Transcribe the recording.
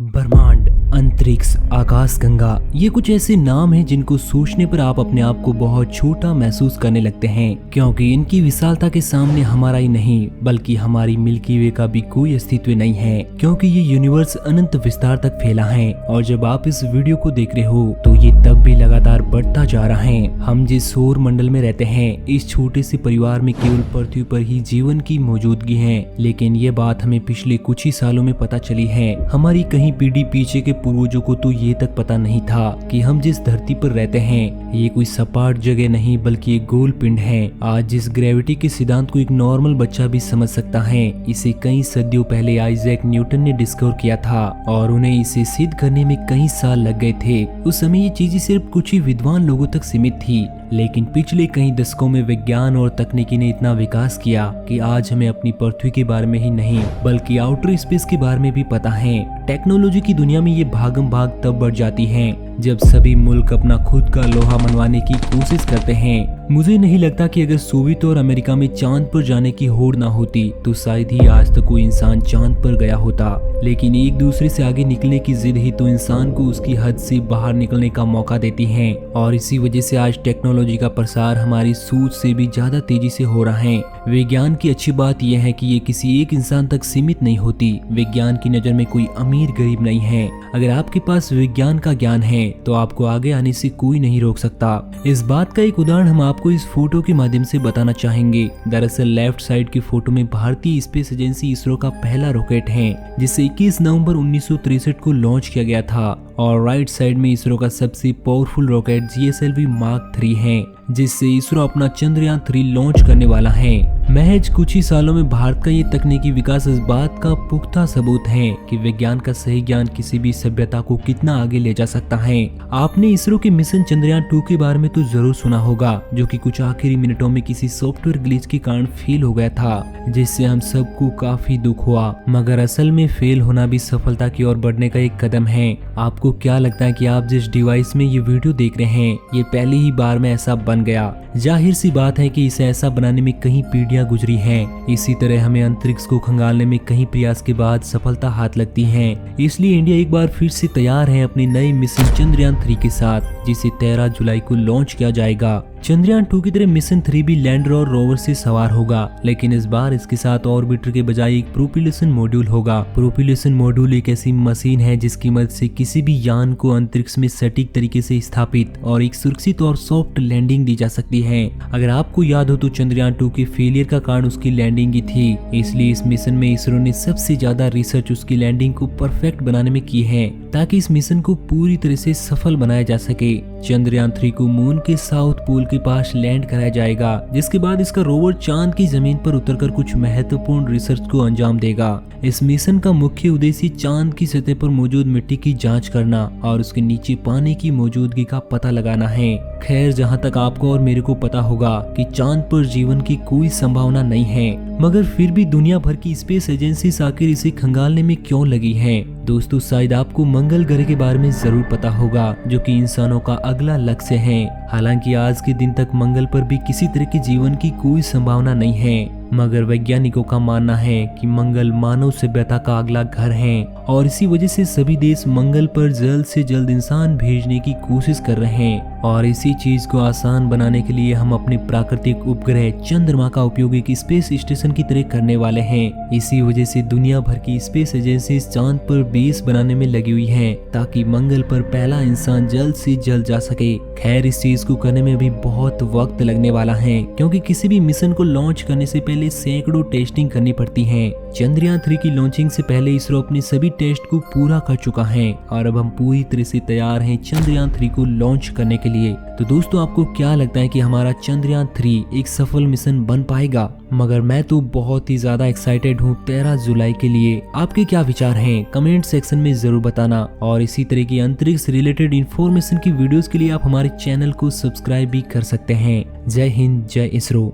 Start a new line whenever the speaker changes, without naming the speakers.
ब्रह्मांड, अंतरिक्ष, आकाशगंगा, ये कुछ ऐसे नाम हैं जिनको सोचने पर आप अपने आप को बहुत छोटा महसूस करने लगते हैं, क्योंकि इनकी विशालता के सामने हमारा ही नहीं बल्कि हमारी मिल्की वे का भी कोई अस्तित्व नहीं है, क्योंकि ये यूनिवर्स अनंत विस्तार तक फैला है। और जब आप इस वीडियो को देख रहे हो तो ये तब भी लगातार बढ़ता जा रहा है। हम जिस सौर मंडल में रहते हैं, इस छोटे से परिवार में केवल पृथ्वी पर ही जीवन की मौजूदगी है, लेकिन ये बात हमें पिछले कुछ ही सालों में पता चली है। हमारी कहीं पीढ़ी पीछे के पूर्वजों को तो ये तक पता नहीं था कि हम जिस धरती पर रहते हैं ये कोई सपाट जगह नहीं बल्कि एक गोल पिंड है। आज जिस ग्रेविटी के सिद्धांत को एक नॉर्मल बच्चा भी समझ सकता है, इसे कई सदियों पहले आइजैक न्यूटन ने डिस्कवर किया था और उन्हें इसे सिद्ध करने में कई साल लग गए थे। उस समय ये चीजें सिर्फ कुछ ही विद्वान लोगों तक सीमित थी, लेकिन पिछले कई दशकों में विज्ञान और तकनीकी ने इतना विकास किया कि आज हमें अपनी पृथ्वी के बारे में ही नहीं बल्कि आउटर स्पेस के बारे में भी पता है। टेक्नोलॉजी की दुनिया में ये भागम भाग तब बढ़ जाती है जब सभी मुल्क अपना खुद का लोहा मनवाने की कोशिश करते हैं। मुझे नहीं लगता कि अगर सोवियत और अमेरिका में चांद पर जाने की होड़ ना होती तो शायद ही आज तक कोई इंसान चांद पर गया होता, लेकिन एक दूसरे से आगे निकलने की जिद ही तो इंसान को उसकी हद से बाहर निकलने का मौका देती है। और इसी वजह से आज टेक्नोलॉजी का प्रसार हमारी सोच से भी ज्यादा तेजी से हो रहा है। विज्ञान की अच्छी बात यह है कि ये किसी एक इंसान तक सीमित नहीं होती। विज्ञान की नजर में कोई अमीर गरीब नहीं है। अगर आपके पास विज्ञान का ज्ञान है तो आपको आगे आने से कोई नहीं रोक सकता। इस बात का एक उदाहरण हम आपको इस फोटो के माध्यम से बताना चाहेंगे। दरअसल लेफ्ट साइड की फोटो में भारतीय स्पेस एजेंसी इसरो का पहला रॉकेट है, जिसे 21 नवंबर 1963 को लॉन्च किया गया था। और राइट साइड में इसरो का सबसे पावरफुल रॉकेट GSLV Mark 3 है, जिससे इसरो अपना चंद्रयान 3 लॉन्च करने वाला है। महज कुछ ही सालों में भारत का ये तकनीकी विकास इस बात का पुख्ता सबूत है कि विज्ञान का सही ज्ञान किसी भी सभ्यता को कितना आगे ले जा सकता है। आपने इसरो के मिशन चंद्रयान 2 के बारे में तो जरूर सुना होगा, जो कि कुछ आखिरी मिनटों में किसी सॉफ्टवेयर ग्लिच के कारण फेल हो गया था, जिससे हम सबको काफी दुख हुआ। मगर असल में फेल होना भी सफलता की ओर बढ़ने का एक कदम है। आपको क्या लगता है कि आप जिस डिवाइस में ये वीडियो देख रहे हैं ये पहली ही बार में ऐसा बन गया? जाहिर सी बात है कि इसे ऐसा बनाने में कई पीढ़ियां गुजरी हैं। इसी तरह हमें अंतरिक्ष को खंगालने में कई प्रयास के बाद सफलता हाथ लगती है। इसलिए इंडिया एक बार फिर से तैयार है अपने नए मिशन चंद्रयान 3 के साथ, जिसे 13 जुलाई को लॉन्च किया जाएगा। चंद्रयान 2 की तरह मिशन 3 भी लैंडर और रोवर से सवार होगा, लेकिन इस बार इसके साथ ऑर्बिटर के बजाय एक प्रोपल्शन मॉड्यूल होगा। प्रोपल्शन मॉड्यूल एक ऐसी मशीन है जिसकी मदद से किसी भी यान को अंतरिक्ष में सटीक तरीके से स्थापित और एक सुरक्षित और सॉफ्ट लैंडिंग दी जा सकती है। अगर आपको याद हो तो चंद्रयान 2 के फेलियर का कारण उसकी लैंडिंग ही थी, इसलिए इस मिशन में इसरो ने सबसे ज्यादा रिसर्च उसकी लैंडिंग को परफेक्ट बनाने में की है, ताकि इस मिशन को पूरी तरह से सफल बनाया जा सके। चंद्रयान 3 को मून के साउथ पोल के पास लैंड कराया जाएगा, जिसके बाद इसका रोवर चांद की जमीन पर उतरकर कुछ महत्वपूर्ण रिसर्च को अंजाम देगा। इस मिशन का मुख्य उद्देश्य चांद की सतह पर मौजूद मिट्टी की जांच करना और उसके नीचे पानी की मौजूदगी का पता लगाना है। खैर, जहां तक आपको और मेरे को पता होगा कि चांद पर जीवन की कोई संभावना नहीं है, मगर फिर भी दुनिया भर की स्पेस एजेंसी आखिर इसे खंगालने में क्यों लगी है? दोस्तों, शायद आपको मंगल ग्रह के बारे में जरूर पता होगा, जो कि इंसानों का अगला लक्ष्य है। हालांकि आज के दिन तक मंगल पर भी किसी तरह के जीवन की कोई संभावना नहीं है, मगर वैज्ञानिकों का मानना है कि मंगल मानव सभ्यता का अगला घर है और इसी वजह से सभी देश मंगल पर जल्द से जल्द इंसान भेजने की कोशिश कर रहे हैं। और इसी चीज को आसान बनाने के लिए हम अपने प्राकृतिक उपग्रह चंद्रमा का उपयोग एक स्पेस स्टेशन की तरह करने वाले हैं। इसी वजह से दुनिया भर की स्पेस एजेंसी चांद पर बेस बनाने में लगी हुई है, ताकि मंगल पर पहला इंसान जल्द से जल्द जा सके। खैर, इस चीज को करने में भी बहुत वक्त लगने वाला है, क्योंकि किसी भी मिशन को लॉन्च करने से पहले सैकड़ों टेस्टिंग करनी पड़ती है। चंद्रयान 3 की लॉन्चिंग से पहले इसरो अपने सभी टेस्ट को पूरा कर चुका है और अब हम पूरी तरह से तैयार हैं चंद्रयान 3 को लॉन्च करने के लिए। तो दोस्तों, आपको क्या लगता है कि हमारा चंद्रयान 3 एक सफल मिशन बन पाएगा? मगर मैं तो बहुत ही ज्यादा एक्साइटेड हूँ 13 जुलाई के लिए। आपके क्या विचार हैं? कमेंट सेक्शन में जरूर बताना। और इसी तरह की अंतरिक्ष रिलेटेड इंफॉर्मेशन की वीडियोस के लिए आप हमारे चैनल को सब्सक्राइब भी कर सकते हैं। जय हिंद, जय इसरो।